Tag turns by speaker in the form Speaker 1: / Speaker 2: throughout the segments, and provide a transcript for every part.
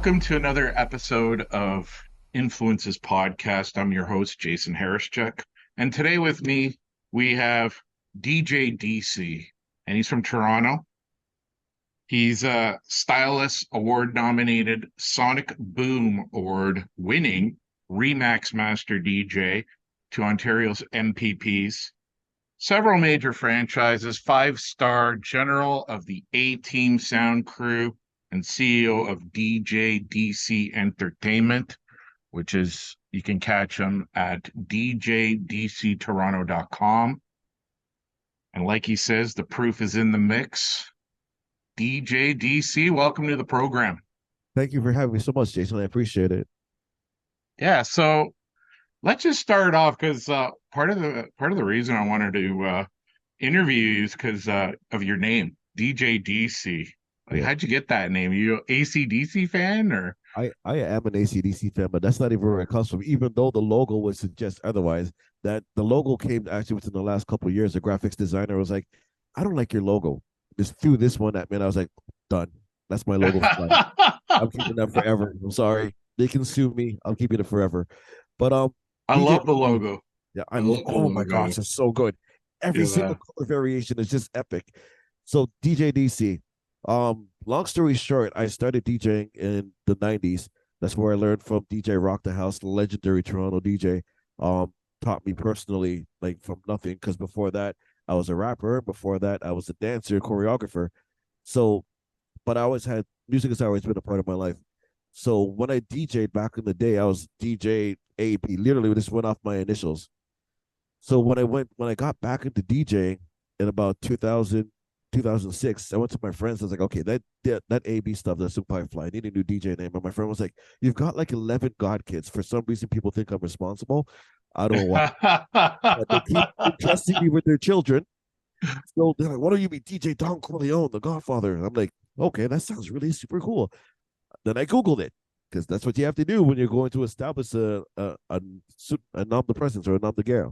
Speaker 1: Welcome to another episode of Influences Podcast. I'm your host, Jason Harrischek. And today with me, we have DJDC, and he's from Toronto. He's a Stylus Award nominated Sonic Boom Award winning Remax Master DJ to Ontario's MPPs, several major franchises, five-star general of the A-Team sound crew, and CEO of DJDC Entertainment, which is, you can catch him at djdctoronto.com. And like he says, the proof is in the mix. DJDC, welcome to the program.
Speaker 2: Thank you for having me so much, Jason. I appreciate it.
Speaker 1: Yeah, so let's just start off because part of the reason I wanted to interview you is because of your name, DJDC. Like,
Speaker 2: Yeah.
Speaker 1: how'd you get that name? Are you an AC/DC fan or?
Speaker 2: I am an AC/DC fan, but that's not even where it comes from. Even though the logo would suggest otherwise, that the logo came actually within the last couple of years. The graphics designer was like, "I don't like your logo." Just threw this one at me, and I was like, "Done. That's my logo for life. I'm keeping that forever. I'm sorry, they can sue me. I'm keeping it forever." But
Speaker 1: I
Speaker 2: DJ,
Speaker 1: love the logo.
Speaker 2: yeah,
Speaker 1: I love the
Speaker 2: oh my
Speaker 1: logo.
Speaker 2: gosh, it's so good. Every
Speaker 1: Yeah.
Speaker 2: single color variation is just epic. So DJDC. Long story short, I started DJing in the 90s. That's where I learned from DJ Rock the House, the legendary Toronto DJ. Taught me personally, like from nothing, because before that, I was a rapper. Before that, I was a dancer, choreographer. So, but I always had music has always been a part of my life. So when I DJ'd back in the day, I was DJ AB. Literally, this went off my initials. So when I got back into DJing in about 2006, I went to my friends. I was like, okay, that AB stuff, that's super fly. I need a new DJ name. And my friend was like, you've got like 11 God kids. For some reason, people think I'm responsible. I don't know why. But they keep entrusting me with their children. So they're like, why don't you be DJ Don Corleone, the Godfather? And I'm like, okay, that sounds really super cool. Then I Googled it because that's what you have to do when you're going to establish a nom de presence or a nom de guerre.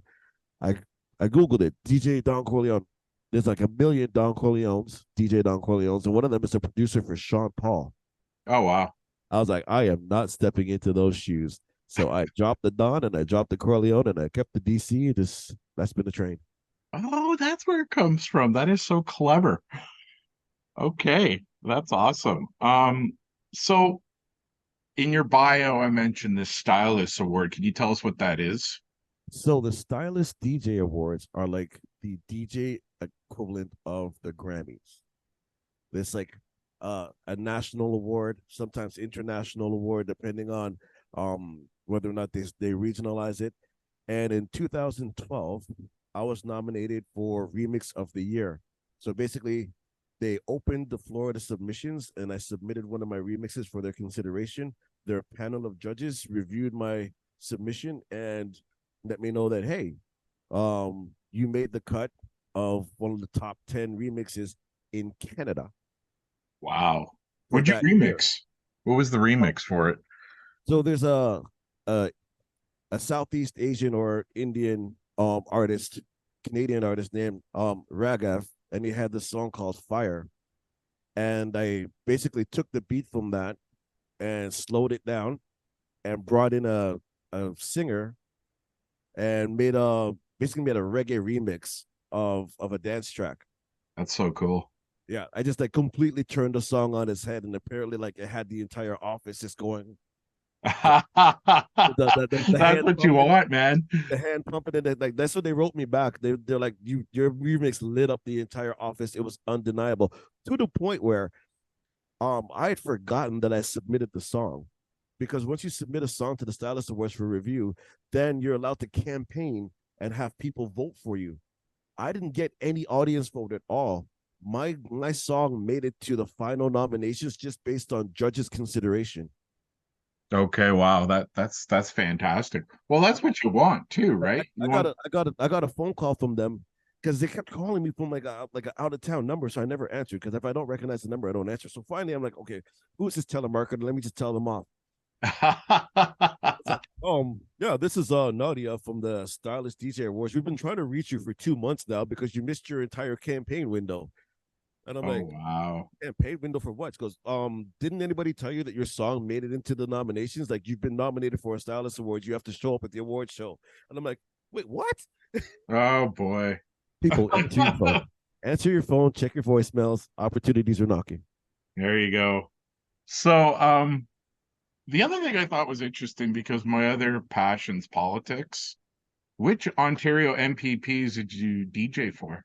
Speaker 2: I I Googled it, DJ Don Corleone. There's like a million Don Corleones, DJ Don Corleones, and one of them is a producer for Sean Paul.
Speaker 1: Oh, wow.
Speaker 2: I was like, I am not stepping into those shoes. So I dropped the Don and I dropped the Corleone and I kept the DC. That's been the train.
Speaker 1: Oh, that's where it comes from. That is so clever. Okay, that's awesome. So in your bio, I mentioned this Stylus Award. Can you tell us what that is?
Speaker 2: So the Stylus DJ Awards are like the DJ equivalent of the Grammys. There's like a national award, sometimes international award, depending on whether or not they regionalize it. And in 2012, I was nominated for Remix of the Year. So basically, they opened the floor to submissions, and I submitted one of my remixes for their consideration. Their panel of judges reviewed my submission and let me know that, hey, you made the cut of one of the top 10 remixes in Canada
Speaker 1: Wow.
Speaker 2: for
Speaker 1: What'd you
Speaker 2: that year.
Speaker 1: remix? What was the remix for it?
Speaker 2: So there's a a Southeast Asian or Indian artist, Canadian artist named Ragav, and he had this song called Fire. And I basically took the beat from that and slowed it down and brought in a singer and made a basically made a reggae remix of a dance track.
Speaker 1: That's so cool.
Speaker 2: Yeah, I just like completely turned the song on its head, and apparently, like it had the entire office just going. The
Speaker 1: That's
Speaker 2: hand
Speaker 1: what you
Speaker 2: pumping,
Speaker 1: want, man.
Speaker 2: the hand pumping, and like that's what they wrote me back. They're like, your remix lit up the entire office. It was undeniable to the point where I had forgotten that I submitted the song, because once you submit a song to the Stylus Awards for review, then you're allowed to campaign and have people vote for you. I didn't get any audience vote at all. My song made it to the final nominations just based on judges' consideration.
Speaker 1: Okay, wow. That's fantastic. Well, that's what you want too, right? You want
Speaker 2: I got a phone call from them because they kept calling me from like an out of town number, so I never answered because if I don't recognize the number, I don't answer. So finally, I'm like, okay, who's this telemarketer? Let me just tell them off. It's like, yeah, this is Nadia from the Stylist DJ Awards. We've been trying to reach you for 2 months now because you missed your entire campaign window. And I'm
Speaker 1: Oh,
Speaker 2: like,
Speaker 1: wow.
Speaker 2: and paid window for what? She goes, didn't anybody tell you that your song made it into the nominations? Like you've been nominated for a Stylus Award. You have to show up at the award show. And I'm like, wait, what?
Speaker 1: Oh, boy.
Speaker 2: People, answer your phone. Answer your phone, check your voicemails. Opportunities are knocking.
Speaker 1: There you go. So, the other thing I thought was interesting because my other passion's politics. Which Ontario MPPs did you DJ for?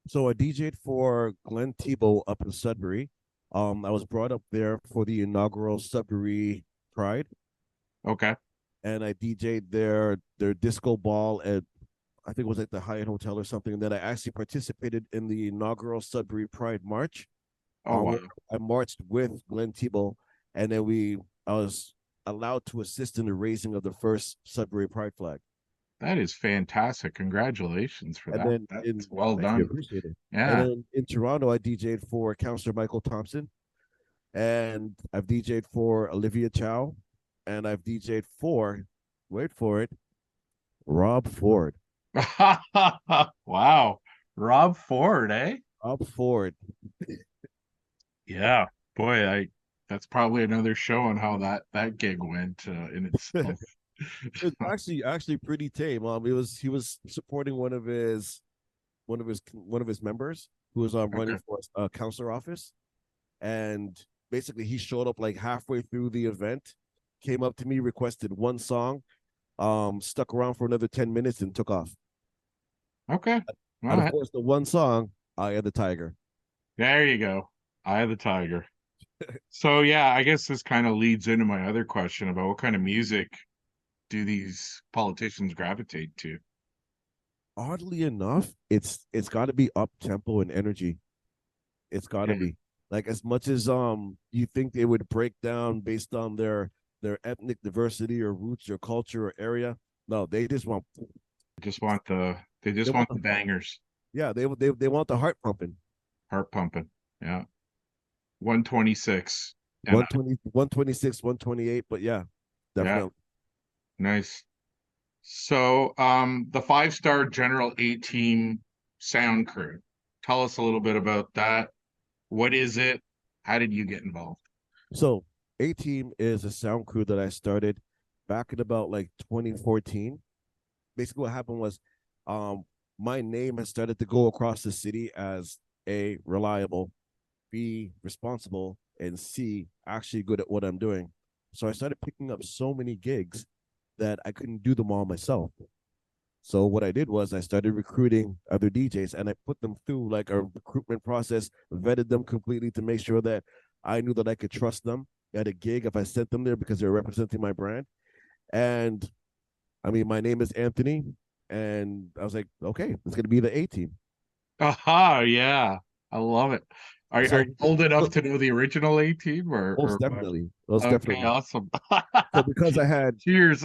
Speaker 2: So I DJ'd for Glenn Tebow up in Sudbury. I was brought up there for the inaugural Sudbury Pride,
Speaker 1: Okay.
Speaker 2: and I DJ'd their disco ball at, I think it was at the Hyatt Hotel or something. And then I actually participated in the inaugural Sudbury Pride March.
Speaker 1: Oh, wow.
Speaker 2: Where I marched with Glenn Tebow, and then I was allowed to assist in the raising of the first Sudbury Pride flag.
Speaker 1: That is fantastic. Congratulations for
Speaker 2: And
Speaker 1: that.
Speaker 2: then
Speaker 1: That's well
Speaker 2: thank you,
Speaker 1: done.
Speaker 2: appreciate it. And
Speaker 1: Yeah.
Speaker 2: then in Toronto, I DJ'd for Councillor Michael Thompson, and I've DJ'd for Olivia Chow, and I've DJ'd for, wait for it, Rob Ford.
Speaker 1: Wow. Rob Ford, eh?
Speaker 2: Rob Ford.
Speaker 1: Yeah. Boy, I that's probably another show on how that gig went in itself.
Speaker 2: It's actually pretty tame. He was supporting one of his members who was running
Speaker 1: Okay.
Speaker 2: for a councillor office, and basically he showed up like halfway through the event, came up to me, requested one song, stuck around for another 10 minutes, and took off.
Speaker 1: Okay. All
Speaker 2: And of
Speaker 1: right.
Speaker 2: course, the one song, "Eye of the Tiger."
Speaker 1: There you go. Eye of the Tiger. So yeah, I guess this kind of leads into my other question about what kind of music do these politicians gravitate to?
Speaker 2: Oddly enough, it's got to be up tempo and energy. It's got to
Speaker 1: Yeah.
Speaker 2: be like, as much as you think they would break down based on their ethnic diversity or roots or culture or area. No,
Speaker 1: They
Speaker 2: they
Speaker 1: just
Speaker 2: want
Speaker 1: want
Speaker 2: the
Speaker 1: the bangers,
Speaker 2: yeah they want the heart pumping.
Speaker 1: heart pumping. Yeah. 126 and
Speaker 2: 120, 126, 128, but yeah,
Speaker 1: yeah,
Speaker 2: definitely.
Speaker 1: nice. So, the five-star General A team sound crew. Tell us a little bit about that. What is it? How did you get involved?
Speaker 2: So A Team is a sound crew that I started back in about like 2014. Basically, what happened was, um, my name has started to go across the city as A, reliable, B, responsible, and C, actually good at what I'm doing. So I started picking up so many gigs that I couldn't do them all myself. So what I did was I started recruiting other DJs, and I put them through like a recruitment process, vetted them completely to make sure that I knew that I could trust them at a gig if I sent them there because they're representing my brand. And I mean, my name is Anthony, and I was like, okay, it's gonna be the A Team.
Speaker 1: Aha, yeah. I love it. Are
Speaker 2: So,
Speaker 1: you old enough
Speaker 2: so
Speaker 1: to know the original A team or
Speaker 2: most
Speaker 1: what?
Speaker 2: definitely, most
Speaker 1: Okay,
Speaker 2: definitely.
Speaker 1: awesome.
Speaker 2: So
Speaker 1: Cheers.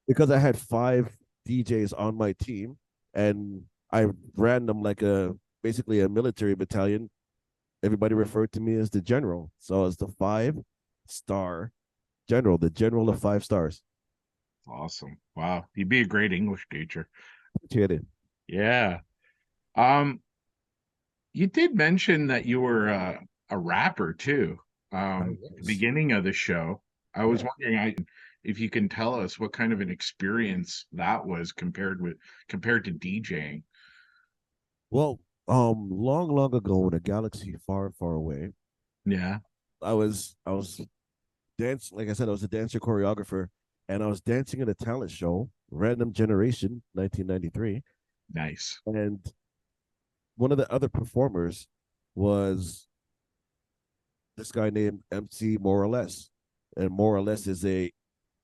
Speaker 2: because I had five DJs on my team, and I ran them like a basically a military battalion. Everybody referred to me as the general. So I was the 5-star general, the general of 5 stars.
Speaker 1: Awesome. Wow. You'd be a great English teacher.
Speaker 2: Appreciate it.
Speaker 1: Yeah. Um, you did mention that you were a rapper too.
Speaker 2: I
Speaker 1: At the
Speaker 2: was.
Speaker 1: beginning of the show. I was
Speaker 2: Yeah.
Speaker 1: wondering if you can tell us what kind of an experience that was compared to DJing.
Speaker 2: Well, long, long ago in a galaxy far, far away,
Speaker 1: Yeah.
Speaker 2: I was dance. Like I said, I was a dancer choreographer, and I was dancing at a talent show, Random Generation, 1993,
Speaker 1: Nice.
Speaker 2: and one of the other performers was this guy named MC More or Less, and More or Less is a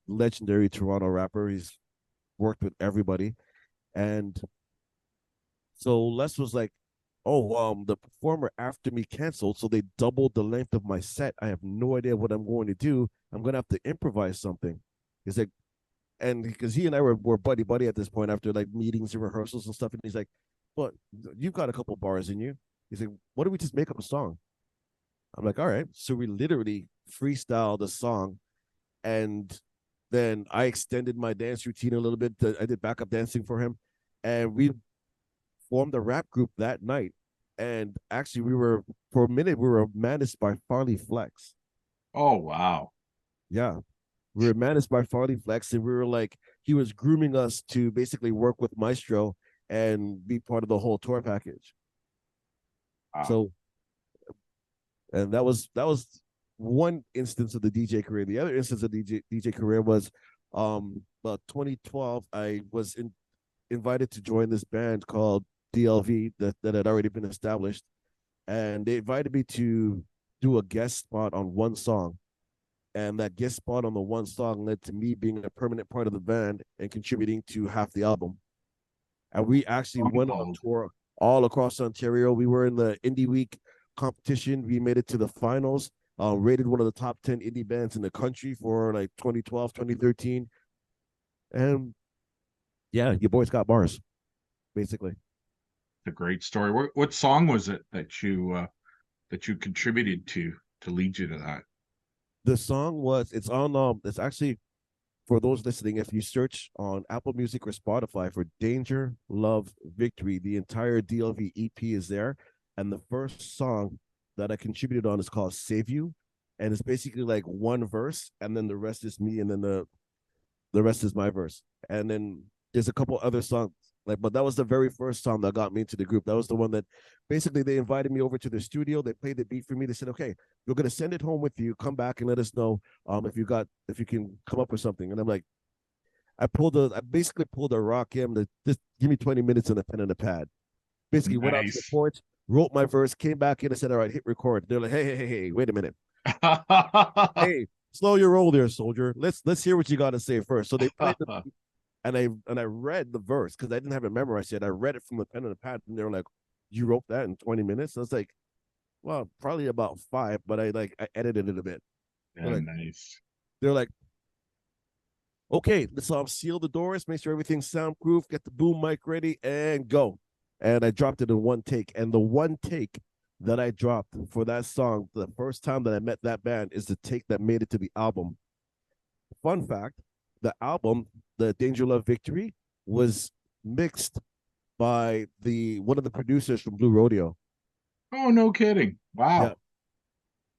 Speaker 2: legendary Toronto rapper. He's worked with everybody, and so Les was like, "Oh, the performer after me canceled, so they doubled the length of my set. I have no idea what I'm going to do. I'm gonna have to improvise something." He's like, and because he and I were buddy buddy at this point after like meetings and rehearsals and stuff, and he's like, "But you've got a couple bars in you." He's like, "What do we just make up a song?" I'm like, "All right." So we literally freestyled a song, and then I extended my dance routine a little bit. I did backup dancing for him, and we formed a rap group that night. And actually, we were for a minute we were managed by Farley Flex.
Speaker 1: Oh, wow.
Speaker 2: Yeah, we were managed by Farley Flex, and we were like he was grooming us to basically work with Maestro and be part of the whole tour package.
Speaker 1: Wow.
Speaker 2: So, and that was one instance of the DJ career. The other instance of DJ career was about 2012. I was invited to join this band called DLV that had already been established, and they invited me to do a guest spot on one song. And that guest spot on the one song led to me being a permanent part of the band and contributing to half the album. And we actually went on
Speaker 1: Unbelievable.
Speaker 2: tour all across Ontario. We were in the Indie Week competition. We made it to the finals, rated one of the top 10 indie bands in the country for like 2012, 2013. And yeah, your boys got bars, basically.
Speaker 1: A great story. What song was it that you contributed to lead you to that?
Speaker 2: The song was, it's actually, for those listening, if you search on Apple Music or Spotify for Danger, Love, Victory, the entire DLV EP is there. And the first song that I contributed on is called Save You. And it's basically like one verse, and then the rest is me, and then the rest is my verse. And then there's a couple other songs. Like, but that was the very first song that got me into the group. That was the one that basically they invited me over to the studio. They played the beat for me. They said, "Okay, you're gonna send it home with you. Come back and let us know if you can come up with something." And I'm like, I basically pulled a rock in to just give me 20 minutes and a pen and a pad. Basically went out to the
Speaker 1: Nice.
Speaker 2: porch, wrote my verse, came back in and said, "All right, hit record." They're like, "Hey, wait a minute. Hey, slow your roll there, soldier. Let's hear what you got to say first." So they played the and I read the verse because I didn't have it memorized yet. I read it from the pen and the pad, and they were like, "You wrote that in 20 minutes?" I was like, "Well, probably about 5, but I edited it a bit." They're
Speaker 1: Yeah,
Speaker 2: like,
Speaker 1: nice.
Speaker 2: they're like, "Okay, let's seal the doors, make sure everything's soundproof, get the boom mic ready, and go." And I dropped it in one take. And the one take that I dropped for that song, the first time that I met that band, is the take that made it to the album. Fun fact: the album, the Danger Love Victory, was mixed by the one of the producers from Blue Rodeo.
Speaker 1: Oh, no kidding.
Speaker 2: Yeah,
Speaker 1: Wow.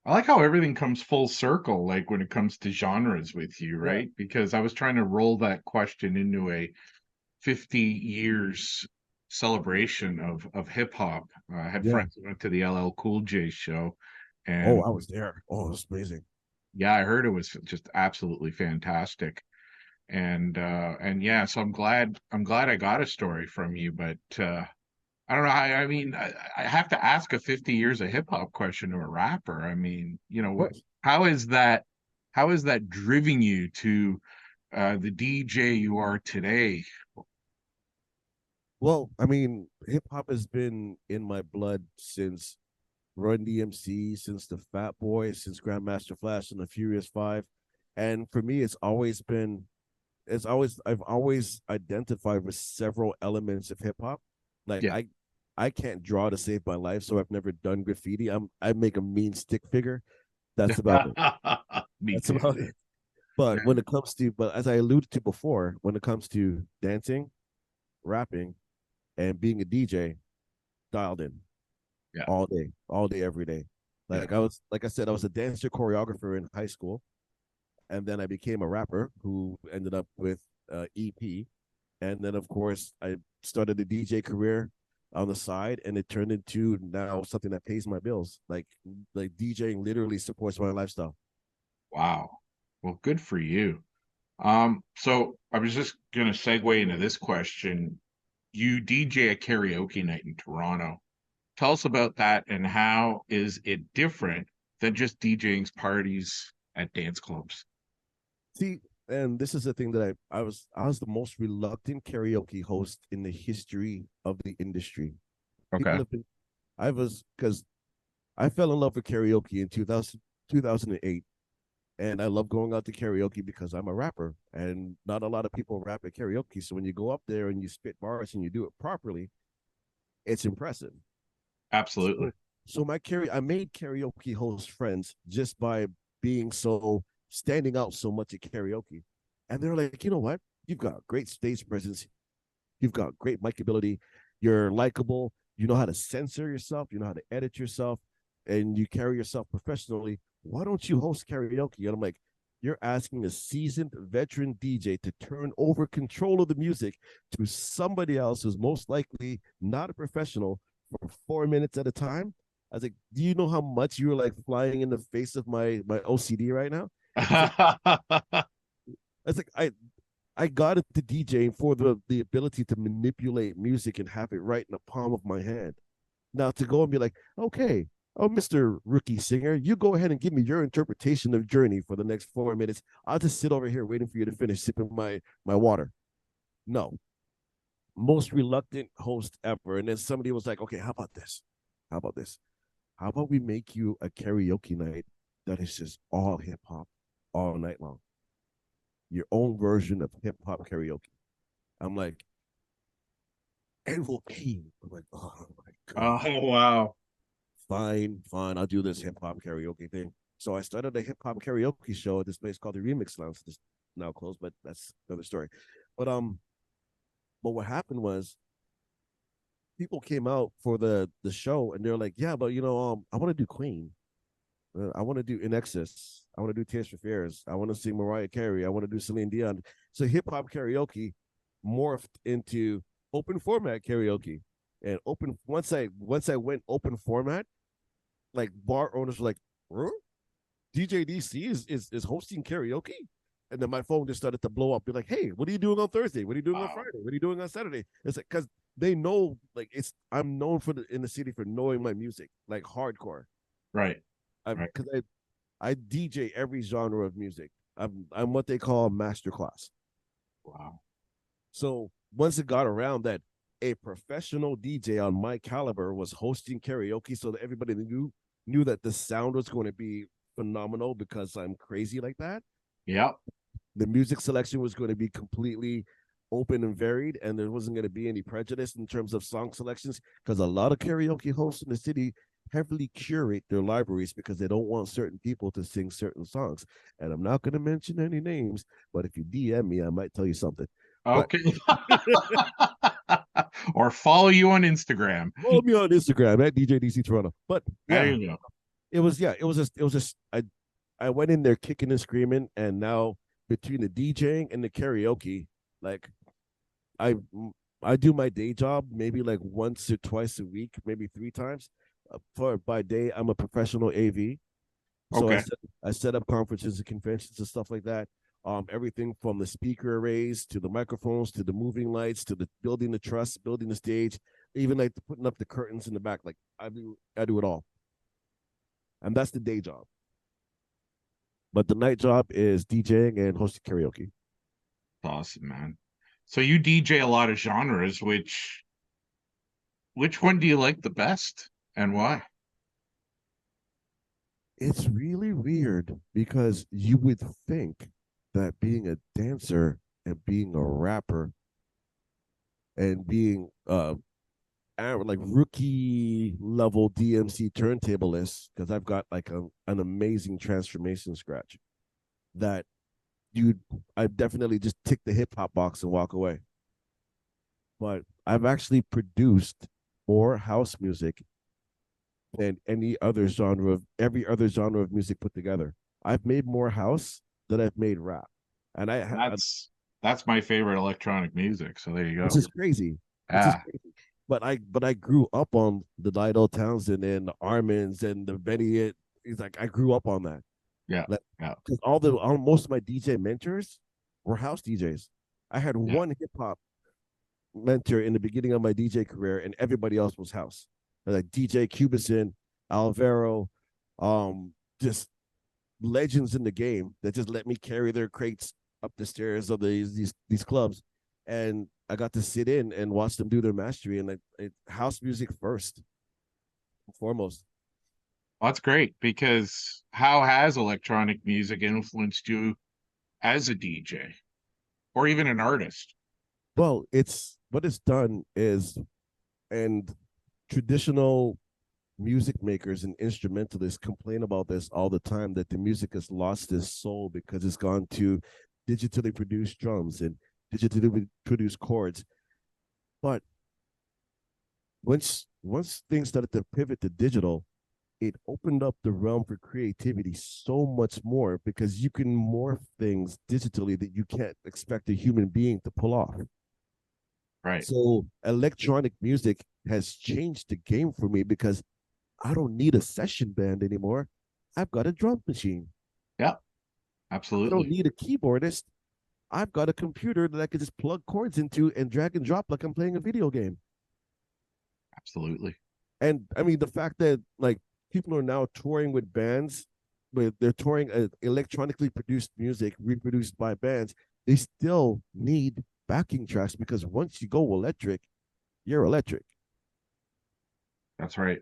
Speaker 1: I like how everything comes full circle, like when it comes to genres with you,
Speaker 2: yeah,
Speaker 1: right? Because I was trying to roll that question into a 50 years celebration of hip hop. I had
Speaker 2: yeah.
Speaker 1: friends who went to the LL Cool J show,
Speaker 2: Oh,
Speaker 1: and
Speaker 2: I was there. Oh, it was amazing.
Speaker 1: yeah, I heard it was just absolutely fantastic. And yeah, so I'm glad I got a story from you, but I don't know. I mean, I have to ask a 50 years of hip hop question to a rapper. I mean,
Speaker 2: Of course.
Speaker 1: how is that? How is that driving you to the DJ you are today?
Speaker 2: Well, I mean, hip hop has been in my blood since Run DMC, since the Fat Boy, since Grandmaster Flash and the Furious Five. And for me, I've always identified with several elements of hip hop. Like
Speaker 1: Yeah,
Speaker 2: I can't draw to save my life, so I've never done graffiti. I make a mean stick figure. That's about it.
Speaker 1: me
Speaker 2: That's
Speaker 1: too.
Speaker 2: about it. But when it comes to, but as I alluded to before, when it comes to dancing, rapping, and being a DJ, dialed in
Speaker 1: Yeah,
Speaker 2: all day, every day.
Speaker 1: yeah.
Speaker 2: Like I said, I was a dancer choreographer in high school, and then I became a rapper who ended up with EP, and then of course I started a DJ career on the side, and it turned into now something that pays my bills. Like DJing literally supports my lifestyle.
Speaker 1: Wow. Well, good for you. So I was just gonna segue into this question. You DJ a karaoke night in Toronto. Tell us about that and how is it different than just DJing parties at dance clubs?
Speaker 2: See, and this is the thing that I was the most reluctant karaoke host in the history of the industry. People
Speaker 1: Okay.
Speaker 2: have been I was because I fell in love with karaoke in 2008, and I love going out to karaoke because I'm a rapper, and not a lot of people rap at karaoke. So when you go up there and you spit bars and you do it properly, it's impressive.
Speaker 1: Absolutely.
Speaker 2: So, I made karaoke host friends just by being so standing out so much at karaoke, and they're like, you know what? You've got great stage presence. You've got great mic ability. You're likable. you know how to censor yourself, you know how to edit yourself, and you carry yourself professionally. Why don't you host karaoke? And I'm like, you're asking a seasoned veteran DJ to turn over control of the music to somebody else who's most likely not a professional for 4 minutes at a time. I was like, do you know how much you're like flying in the face of my OCD right now? It's like I got into DJing for the ability to manipulate music and have it right in the palm of my hand. Now to go and be like, okay, oh, Mr. Rookie Singer, you go ahead and give me your interpretation of Journey for the next 4 minutes. I'll just sit over here waiting for you to finish sipping my water. No, most reluctant host ever. And then somebody was like, okay, how about this? How about this? How about we make you a karaoke night that is just all hip hop all night long? Your own version of hip hop karaoke. I'm like, and we'll pay. I'm like, oh my God.
Speaker 1: Oh, wow.
Speaker 2: Fine, fine. I'll do this hip hop karaoke thing. So I started a hip hop karaoke show at this place called the Remix Lounge. It's now closed, but that's another story. But but what happened was people came out for the show and they're like, yeah, but I want to do Queen. I want to do In Excess. I want to do Tears for Fears. I want to sing Mariah Carey. I want to do Celine Dion. So hip hop karaoke morphed into open format karaoke. And once I went open format, like bar owners were like, huh? DJDC is hosting karaoke? And then my phone just started to blow up. Be like, hey, what are you doing on Thursday? What are you doing on
Speaker 1: Wow.
Speaker 2: Friday? What are you doing on Saturday? It's like because they know like I'm known in the city for knowing my music, like hardcore.
Speaker 1: Right. Right.
Speaker 2: Because I DJ every genre of music. I'm what they call a master class.
Speaker 1: Wow.
Speaker 2: So once it got around that a professional DJ on my caliber was hosting karaoke, so that everybody knew that the sound was going to be phenomenal because I'm crazy like that.
Speaker 1: Yep.
Speaker 2: The music selection was going to be completely open and varied, and there wasn't going to be any prejudice in terms of song selections because a lot of karaoke hosts in the city heavily curate their libraries because they don't want certain people to sing certain songs. And I'm not going to mention any names, but if you DM me, I might tell you something. But
Speaker 1: Okay. Or follow you on Instagram.
Speaker 2: follow me on Instagram at DJDC Toronto. But
Speaker 1: There
Speaker 2: yeah,
Speaker 1: you go.
Speaker 2: it was just I went in there kicking and screaming, and now between the DJing and the karaoke, like I I do my day job maybe like once or twice a week, maybe three times. For by day, I'm a professional AV, so
Speaker 1: Okay.
Speaker 2: I set up conferences and conventions and stuff like that. Everything from the speaker arrays to the microphones to the moving lights to the building the truss, building the stage, even like putting up the curtains in the back. Like I do it all, and that's the day job. But the night job is DJing and hosting karaoke.
Speaker 1: Awesome, man. So you DJ a lot of genres, which one do you like the best and why?
Speaker 2: It's really weird because you would think that being a dancer and being a rapper and being like rookie level DMC turntablist, because I've got like an amazing transformation scratch that you I definitely just tick the hip hop box and walk away. But I've actually produced more house music than every other genre of music put together. I've made more house than I've made rap, and
Speaker 1: That's my favorite electronic music. So there you
Speaker 2: which
Speaker 1: go.
Speaker 2: is crazy, which is
Speaker 1: Yeah.
Speaker 2: crazy. But I grew up on the Dido Townsend and the Arminds and the Benny. It's like I grew up on that.
Speaker 1: Yeah.
Speaker 2: Like
Speaker 1: Yeah.
Speaker 2: because most of my DJ mentors were house DJs. I had
Speaker 1: Yeah.
Speaker 2: one hip hop mentor in the beginning of my DJ career, and everybody else was house. Like DJ Cubison, Alvaro, just legends in the game that just let me carry their crates up the stairs of these clubs, and I got to sit in and watch them do their mastery and house music first and foremost.
Speaker 1: Well, that's great because how has electronic music influenced you as a DJ or even an artist?
Speaker 2: Well, it's what it's done is, and traditional music makers and instrumentalists complain about this all the time that the music has lost its soul because it's gone to digitally produced drums and digitally produced chords. But once once things started to pivot to digital, it opened up the realm for creativity so much more because you can morph things digitally that you can't expect a human being to pull off.
Speaker 1: Right.
Speaker 2: So electronic music has changed the game for me because I don't need a session band anymore. I've got a drum machine.
Speaker 1: Yeah,
Speaker 2: I
Speaker 1: absolutely.
Speaker 2: don't need a keyboardist. I've got a computer that I can just plug chords into and drag and drop like I'm playing a video game.
Speaker 1: Absolutely.
Speaker 2: And I mean, the fact that like people are now touring with bands, with they're touring electronically produced music reproduced by bands, they still need backing tracks because once you go electric, you're electric.
Speaker 1: That's right.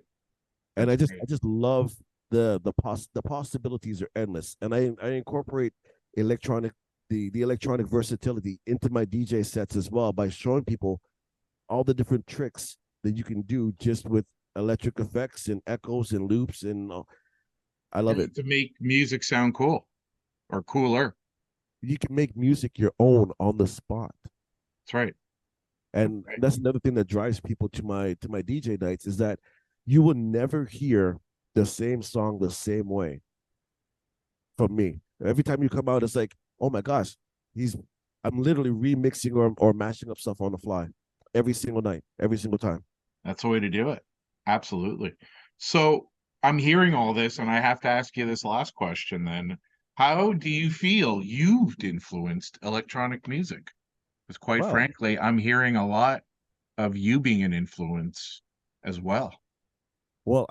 Speaker 2: And
Speaker 1: That's
Speaker 2: I just love the possibilities are endless. And I incorporate electronic the electronic versatility into my DJ sets as well by showing people all the different tricks that you can do just with electric effects and echoes and loops and I love it.
Speaker 1: To make music sound cool or cooler.
Speaker 2: You can make music your own on the spot.
Speaker 1: That's right.
Speaker 2: And that's another thing that drives people to my DJ nights is that you will never hear the same song the same way from me. Every time you come out, it's like, oh my gosh, I'm literally remixing or mashing up stuff on the fly every single night, every single time.
Speaker 1: That's the way to do it. Absolutely. So I'm hearing all this, and I have to ask you this last question then. How do you feel you've influenced electronic music? Because quite frankly, I'm hearing a lot of you being an influence as well.
Speaker 2: Well,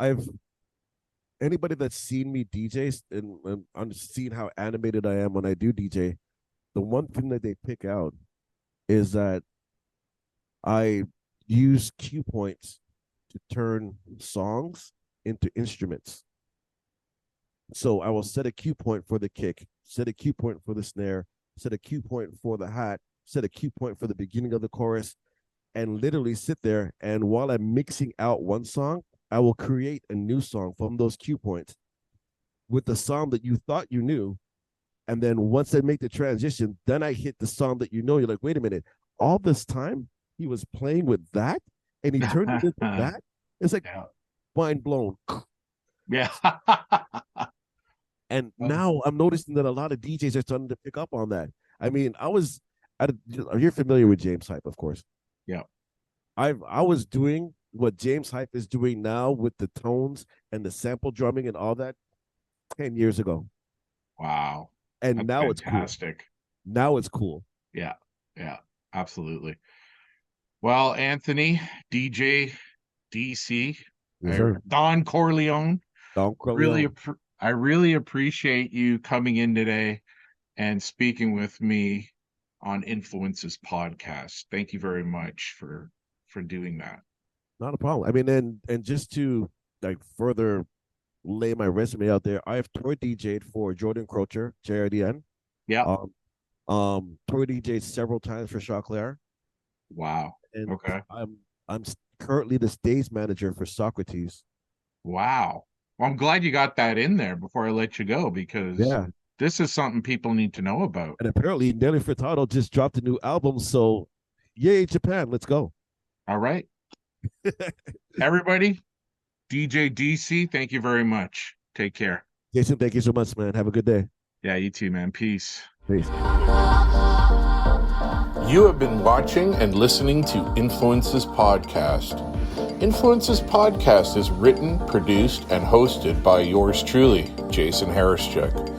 Speaker 2: anybody that's seen me DJ and seen how animated I am when I do DJ, the one thing that they pick out is that I use cue points to turn songs into instruments. So I will set a cue point for the kick, set a cue point for the snare, set a cue point for the hat, set a cue point for the beginning of the chorus, and literally sit there. And while I'm mixing out one song, I will create a new song from those cue points with the song that you thought you knew. And then once I make the transition, then I hit the song that you know. You're like, wait a minute, all this time he was playing with that and he turned it into that? It's like mind blown.
Speaker 1: Yeah.
Speaker 2: And now I'm noticing that a lot of DJs are starting to pick up on that. I mean, you're familiar with James Hype, of course.
Speaker 1: Yeah.
Speaker 2: I was doing what James Hype is doing now with the tones and the sample drumming and all that 10 years ago.
Speaker 1: Wow.
Speaker 2: And
Speaker 1: that's
Speaker 2: now
Speaker 1: fantastic.
Speaker 2: It's cool. Now it's cool.
Speaker 1: Yeah. Yeah. Absolutely. Well, Anthony, DJ DC, Don Corleone.
Speaker 2: Don Corleone.
Speaker 1: I really appreciate you coming in today and speaking with me on Influences Podcast. Thank you very much for doing that.
Speaker 2: Not a problem. I mean, and just to like further lay my resume out there, I have tour DJ'd for Jordan Crocher, JRDN.
Speaker 1: Yeah.
Speaker 2: Tour DJ'd several times for Chaclair.
Speaker 1: Wow.
Speaker 2: And
Speaker 1: okay.
Speaker 2: I'm currently the stage manager for Socrates.
Speaker 1: Wow. Well, I'm glad you got that in there before I let you go because this is something people need to know about.
Speaker 2: And apparently Nelly Furtado just dropped a new album, so yay, Japan, let's go.
Speaker 1: All right. Everybody, DJDC, thank you very much. Take care.
Speaker 2: Jason, thank you so much, man. Have a good day.
Speaker 1: Yeah, you too, man. Peace.
Speaker 2: Peace.
Speaker 3: You have been watching and listening to Influences Podcast. Influences Podcast is written, produced, and hosted by yours truly, Jason Harischuk.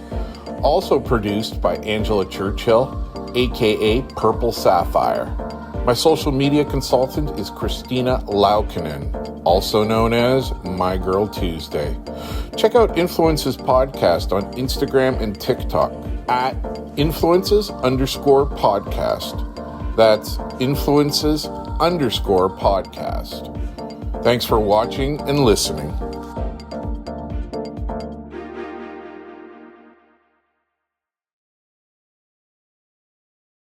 Speaker 3: Also produced by Angela Churchill, aka Purple Sapphire. My social media consultant is Christina Laukinen, also known as My Girl Tuesday. Check out Influences Podcast on Instagram and TikTok at Influences_podcast. That's Influences_podcast. Thanks for watching and listening.